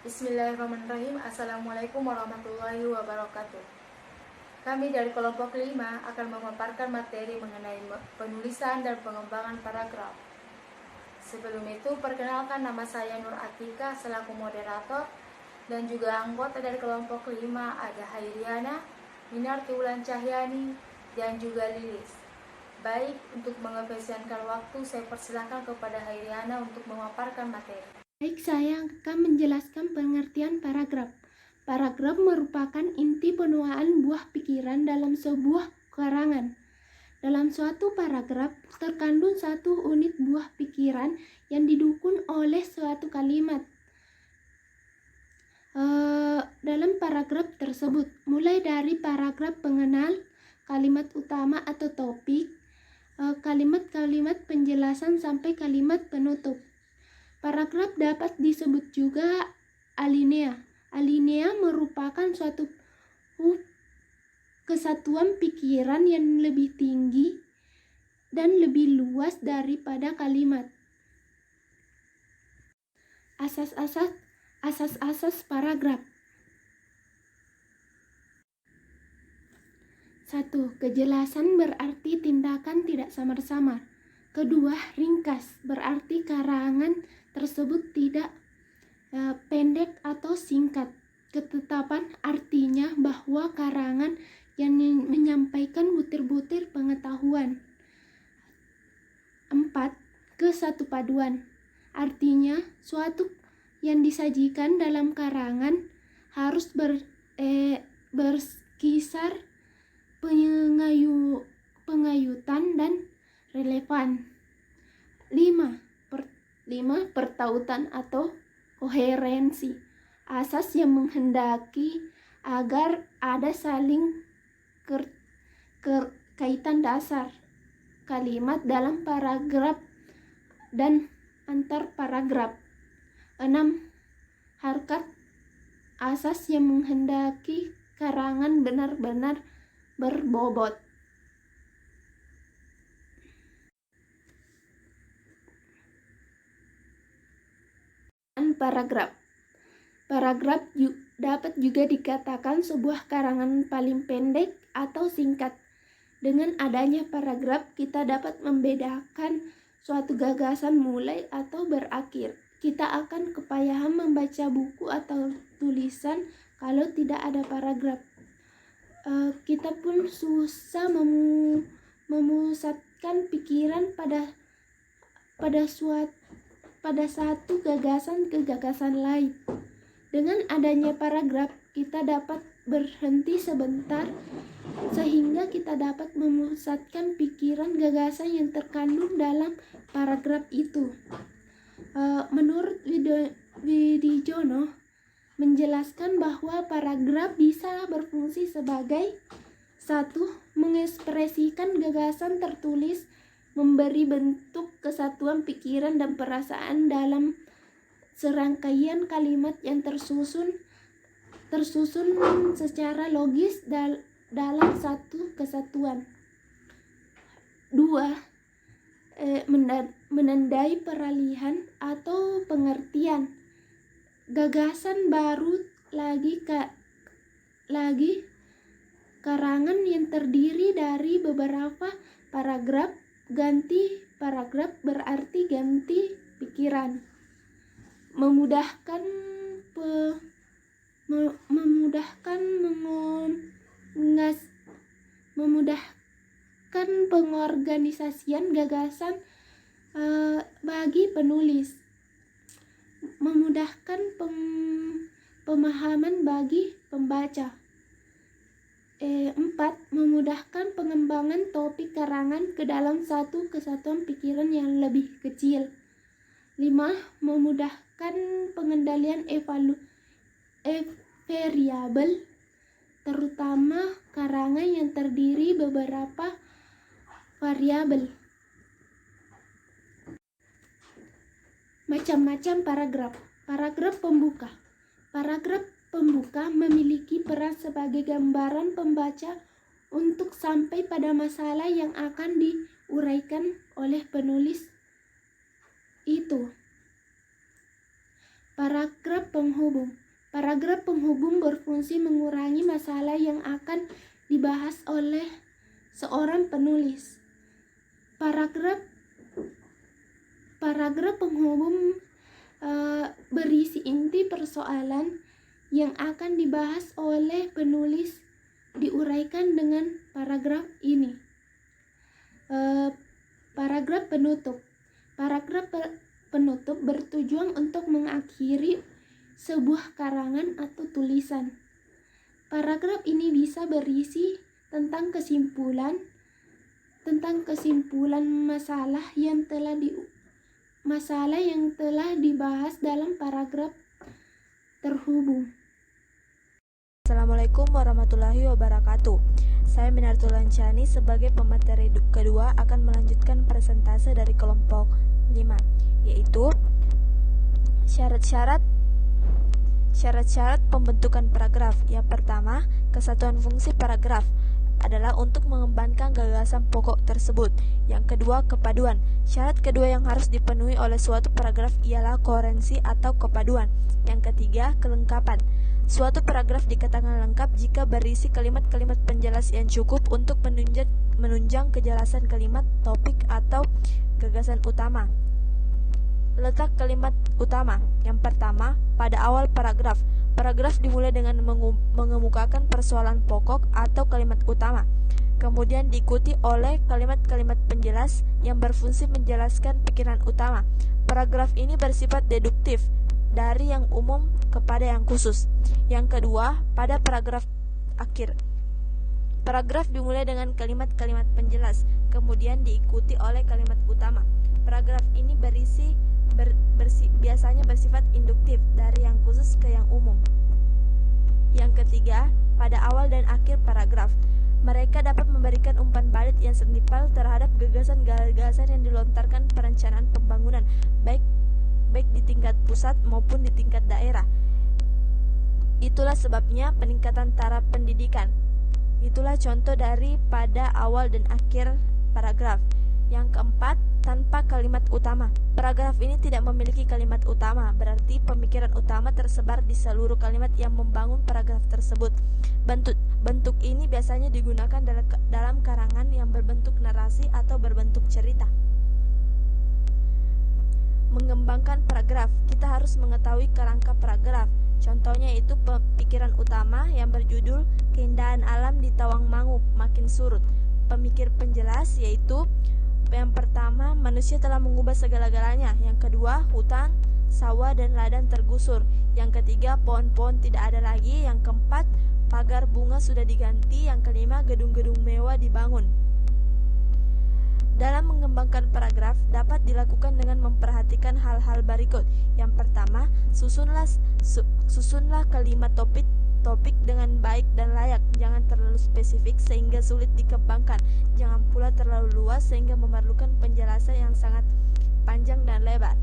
Bismillahirrahmanirrahim. Assalamualaikum warahmatullahi wabarakatuh. Kami dari kelompok 5 akan memaparkan materi mengenai penulisan dan pengembangan paragraf. Sebelum itu, perkenalkan nama saya Nur Atika selaku moderator dan juga anggota dari kelompok 5 ada Hairiana, Minarti Wulan Cahyani, dan juga Lilis. Baik, untuk mengefisienkan waktu, saya persilakan kepada Hairiana untuk memaparkan materi. Baik, saya akan menjelaskan pengertian paragraf. Paragraf merupakan inti penuaan buah pikiran dalam sebuah karangan. Dalam suatu paragraf terkandung satu unit buah pikiran yang didukung oleh suatu kalimat. Dalam paragraf tersebut, mulai dari paragraf pengenal, kalimat utama atau topik, kalimat-kalimat penjelasan sampai kalimat penutup. Paragraf dapat disebut juga alinea. Alinea merupakan suatu kesatuan pikiran yang lebih tinggi dan lebih luas daripada kalimat. Asas-asas paragraf. 1. Kejelasan berarti tindakan tidak samar-samar. Kedua, ringkas berarti karangan tersebut tidak pendek atau singkat. Ketetapan artinya bahwa karangan yang menyampaikan butir-butir pengetahuan. 4. Kesatupaduan artinya suatu yang disajikan dalam karangan harus berkisar pengayutan dan relevan. 5. Pertautan atau koherensi, asas yang menghendaki agar ada saling kaitan dasar kalimat dalam paragraf dan antar paragraf. 6. Harkat, asas yang menghendaki karangan benar-benar berbobot. Paragraf. Paragraf dapat juga dikatakan sebuah karangan paling pendek atau singkat. Dengan adanya paragraf, kita dapat membedakan suatu gagasan mulai atau berakhir. Kita akan kepayahan membaca buku atau tulisan kalau tidak ada paragraf. Kita pun susah memusatkan pikiran pada satu gagasan ke gagasan lain. Dengan adanya paragraf, kita dapat berhenti sebentar sehingga kita dapat memusatkan pikiran gagasan yang terkandung dalam paragraf itu. Menurut Widijono menjelaskan bahwa paragraf bisa berfungsi sebagai 1. Mengekspresikan gagasan tertulis, memberi bentuk kesatuan pikiran dan perasaan dalam serangkaian kalimat yang tersusun secara logis dalam satu kesatuan. 2. Menandai peralihan atau pengertian gagasan baru lagi karangan yang terdiri dari beberapa paragraf. Ganti paragraf berarti ganti pikiran. Memudahkan pengorganisasian gagasan bagi penulis. Memudahkan pemahaman bagi pembaca. 4. Memudahkan pengembangan topik karangan ke dalam satu kesatuan pikiran yang lebih kecil. 5. Memudahkan pengendalian variabel, terutama karangan yang terdiri beberapa variabel. Macam-macam paragraf. Paragraf pembuka. Paragraf pembuka memiliki peran sebagai gambaran pembaca untuk sampai pada masalah yang akan diuraikan oleh penulis itu. Paragraf penghubung. Paragraf penghubung berfungsi mengurangi masalah yang akan dibahas oleh seorang penulis. Paragraf penghubung berisi inti persoalan yang akan dibahas oleh penulis diuraikan dengan paragraf ini. Paragraf penutup. Paragraf penutup bertujuan untuk mengakhiri sebuah karangan atau tulisan. Paragraf ini bisa berisi tentang kesimpulan masalah yang telah dibahas dalam paragraf terhubung. Assalamualaikum warahmatullahi wabarakatuh. Saya Minartul Lancani sebagai pemateri kedua akan melanjutkan presentase dari kelompok 5, yaitu syarat-syarat pembentukan paragraf. Yang pertama, kesatuan fungsi paragraf adalah untuk mengembangkan gagasan pokok tersebut. Yang kedua, kepaduan. Syarat kedua yang harus dipenuhi oleh suatu paragraf ialah koherensi atau kepaduan. Yang ketiga, kelengkapan. Suatu paragraf dikatakan lengkap jika berisi kalimat-kalimat penjelas yang cukup untuk menunjang kejelasan kalimat, topik, atau gagasan utama. Letak kalimat utama. Yang pertama, pada awal paragraf. Paragraf dimulai dengan mengemukakan persoalan pokok atau kalimat utama. Kemudian diikuti oleh kalimat-kalimat penjelas yang berfungsi menjelaskan pikiran utama. Paragraf ini bersifat deduktif dari yang umum kepada yang khusus. Yang kedua, pada paragraf akhir. Paragraf dimulai dengan kalimat-kalimat penjelas, kemudian diikuti oleh kalimat utama. Paragraf ini biasanya bersifat induktif dari yang khusus ke yang umum. Yang ketiga, pada awal dan akhir paragraf. Mereka dapat memberikan umpan balik yang setimpal terhadap gagasan-gagasan yang dilontarkan perencanaan pembangunan, baik di tingkat pusat maupun di tingkat daerah. Itulah sebabnya peningkatan taraf pendidikan. Itulah contoh dari pada awal dan akhir paragraf. Yang keempat, tanpa kalimat utama. Paragraf ini tidak memiliki kalimat utama, berarti pemikiran utama tersebar di seluruh kalimat yang membangun paragraf tersebut. Bentuk ini biasanya digunakan dalam karangan yang berbentuk narasi atau berbentuk cerita. Mengembangkan paragraf, kita harus mengetahui kerangka paragraf. Contohnya itu pikiran utama yang berjudul Keindahan Alam di Tawangmangu Makin Surut. Pemikir penjelas yaitu yang pertama, manusia telah mengubah segala-galanya. Yang kedua, hutan, sawah, dan ladang tergusur. Yang ketiga, pohon-pohon tidak ada lagi. Yang keempat, pagar bunga sudah diganti. Yang kelima, gedung-gedung mewah dibangun. Dalam mengembangkan paragraf dapat dilakukan dengan memperhatikan hal-hal berikut. Yang pertama, susunlah kalimat topik dengan baik dan layak. Jangan terlalu spesifik sehingga sulit dikembangkan. Jangan pula terlalu luas sehingga memerlukan penjelasan yang sangat panjang dan lebar.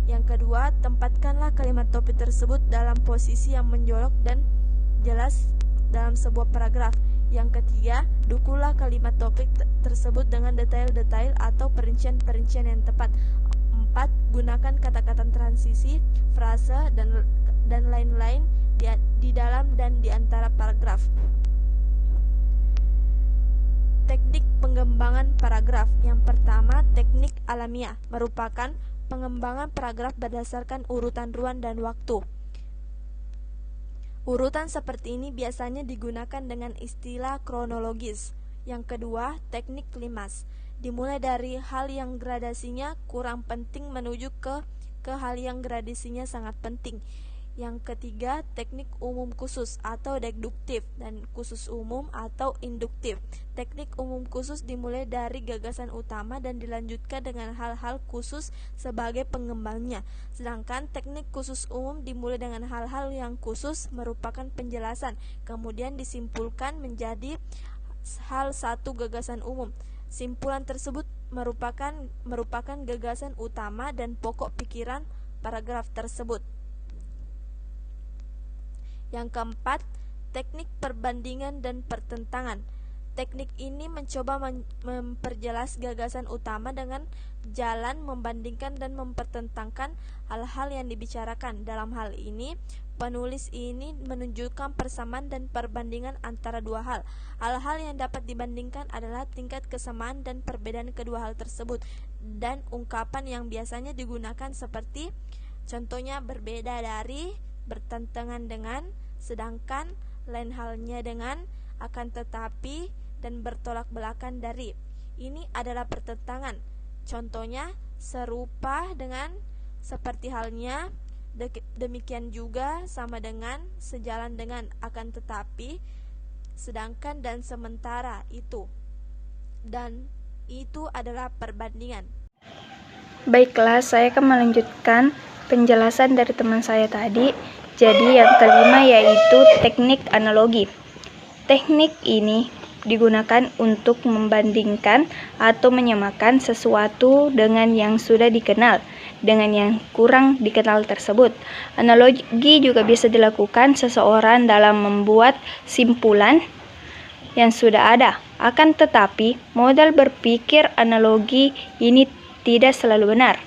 Yang kedua, tempatkanlah kalimat topik tersebut dalam posisi yang menjolok dan jelas dalam sebuah paragraf. Yang ketiga, dukulah kalimat topik tersebut dengan detail-detail atau perincian-perincian yang tepat. 4. Gunakan kata-kata transisi, frase, dan lain-lain di dalam dan di antara paragraf. Teknik pengembangan paragraf. Yang pertama, teknik alamiah merupakan pengembangan paragraf berdasarkan urutan ruang dan waktu. Urutan seperti ini biasanya digunakan dengan istilah kronologis. Yang kedua, teknik klimas. Dimulai dari hal yang gradasinya kurang penting menuju ke hal yang gradasinya sangat penting. Yang ketiga, teknik umum khusus atau deduktif dan khusus umum atau induktif. Teknik umum khusus dimulai dari gagasan utama dan dilanjutkan dengan hal-hal khusus sebagai pengembangnya. Sedangkan teknik khusus umum dimulai dengan hal-hal yang khusus merupakan penjelasan, kemudian disimpulkan menjadi hal satu gagasan umum. Simpulan tersebut merupakan gagasan utama dan pokok pikiran paragraf tersebut. Yang keempat, teknik perbandingan dan pertentangan. Teknik ini mencoba memperjelas gagasan utama dengan jalan membandingkan dan mempertentangkan hal-hal yang dibicarakan. Dalam hal ini, penulis ini menunjukkan persamaan dan perbandingan antara dua hal. Hal-hal yang dapat dibandingkan adalah tingkat kesamaan dan perbedaan kedua hal tersebut, dan ungkapan yang biasanya digunakan seperti contohnya berbeda dari, bertentangan dengan, sedangkan, lain halnya dengan, akan tetapi, dan bertolak belakang dari. Ini adalah pertentangan. Contohnya serupa dengan, seperti halnya, demikian juga, sama dengan, sejalan dengan, akan tetapi, sedangkan dan sementara itu. Dan itu adalah perbandingan. Baiklah, saya akan melanjutkan penjelasan dari teman saya tadi. Jadi yang kelima yaitu teknik analogi. Teknik ini digunakan untuk membandingkan atau menyamakan sesuatu dengan yang sudah dikenal dengan yang kurang dikenal tersebut. Analogi juga bisa dilakukan seseorang dalam membuat simpulan yang sudah ada. Akan tetapi, modal berpikir analogi ini tidak selalu benar.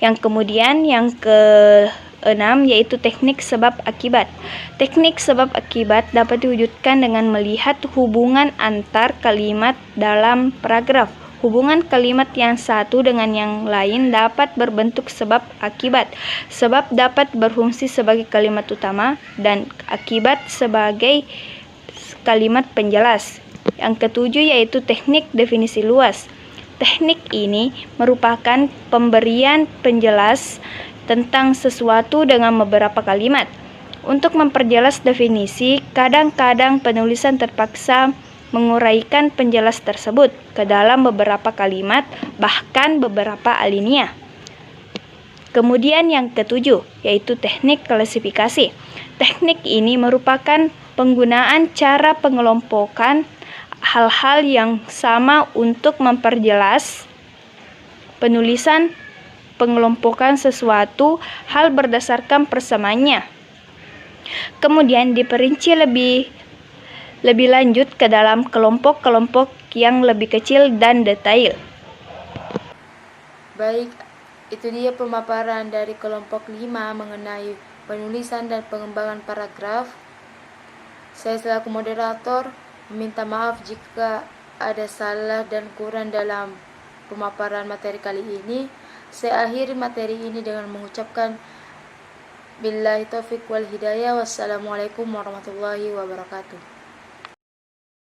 Yang kemudian yang keenam yaitu teknik sebab akibat. Teknik sebab akibat dapat diwujudkan dengan melihat hubungan antar kalimat dalam paragraf. Hubungan kalimat yang satu dengan yang lain dapat berbentuk sebab akibat. Sebab dapat berfungsi sebagai kalimat utama dan akibat sebagai kalimat penjelas. Yang ketujuh yaitu teknik definisi luas. Teknik ini merupakan pemberian penjelas tentang sesuatu dengan beberapa kalimat. Untuk memperjelas definisi, kadang-kadang penulisan terpaksa menguraikan penjelas tersebut ke dalam beberapa kalimat, bahkan beberapa alinea. Kemudian yang ketujuh, yaitu teknik klasifikasi. Teknik ini merupakan penggunaan cara pengelompokan hal-hal yang sama untuk memperjelas penulisan pengelompokan sesuatu hal berdasarkan persamaannya. Kemudian diperinci lebih lanjut ke dalam kelompok-kelompok yang lebih kecil dan detail. Baik, itu dia pemaparan dari kelompok 5 mengenai penulisan dan pengembangan paragraf. Saya selaku moderator meminta maaf jika ada salah dan kurang dalam pemaparan materi kali ini. Saya akhiri materi ini dengan mengucapkan billahi taufiq wal hidayah. Wassalamualaikum warahmatullahi wabarakatuh.